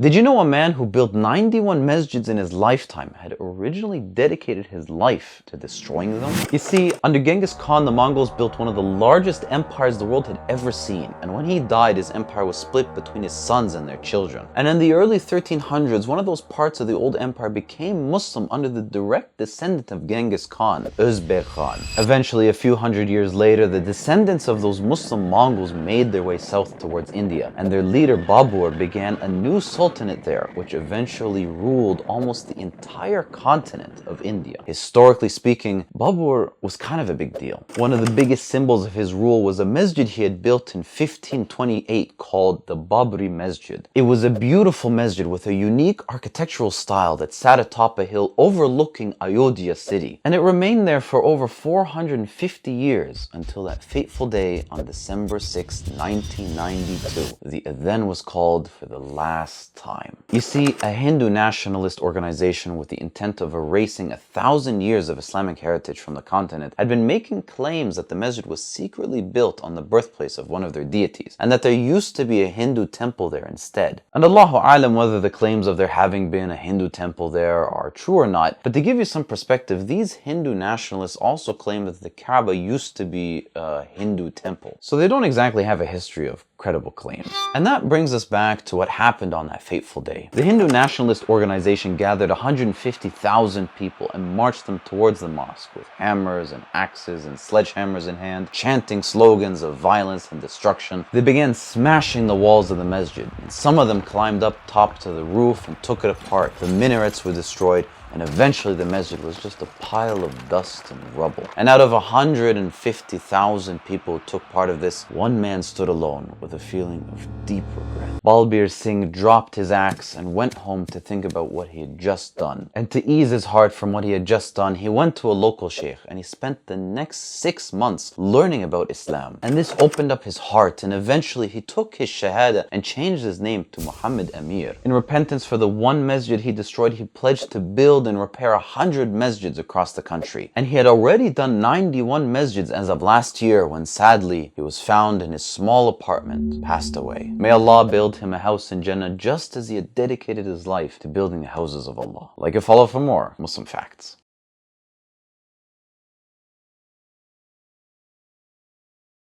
Did you know a man who built 91 masjids in his lifetime had originally dedicated his life to destroying them? You see, under Genghis Khan, the Mongols built one of the largest empires the world had ever seen, and when he died, his empire was split between his sons and their children. And in the early 1300s, one of those parts of the old empire became Muslim under the direct descendant of Genghis Khan, Özbek Khan. Eventually, a few hundred years later, the descendants of those Muslim Mongols made their way south towards India, and their leader Babur began a new sultanate there, which eventually ruled almost the entire continent of India. Historically speaking, Babur was kind of a big deal. One of the biggest symbols of his rule was a masjid he had built in 1528 called the Babri Masjid. It was a beautiful masjid with a unique architectural style that sat atop a hill overlooking Ayodhya city, and it remained there for over 450 years until that fateful day on December 6, 1992. The adhan was called for the last time. You see, a Hindu nationalist organization with the intent of erasing 1,000 years of Islamic heritage from the continent had been making claims that the masjid was secretly built on the birthplace of one of their deities, and that there used to be a Hindu temple there instead. And Allahu A'lam whether the claims of there having been a Hindu temple there are true or not, but to give you some perspective, these Hindu nationalists also claim that the Kaaba used to be a Hindu temple. So they don't exactly have a history of credible claims. And that brings us back to what happened on that fateful day. The Hindu nationalist organization gathered 150,000 people and marched them towards the mosque with hammers and axes and sledgehammers in hand, chanting slogans of violence and destruction. They began smashing the walls of the masjid, and some of them climbed up top to the roof and took it apart. The minarets were destroyed, and eventually the masjid was just a pile of dust and rubble. And out of 150,000 people who took part of this, one man stood alone with a feeling of deep regret. Balbir Singh dropped his axe and went home to think about what he had just done. And to ease his heart from what he had just done, he went to a local sheikh and he spent the next 6 months learning about Islam. And this opened up his heart, and eventually he took his shahada and changed his name to Mohammed Amir. In repentance for the one masjid he destroyed, he pledged to build and repair 100 masjids across the country. And he had already done 91 masjids as of last year when sadly he was found in his small apartment, passed away. May Allah build him a house in Jannah just as he had dedicated his life to building the houses of Allah. Like and follow for more Muslim facts.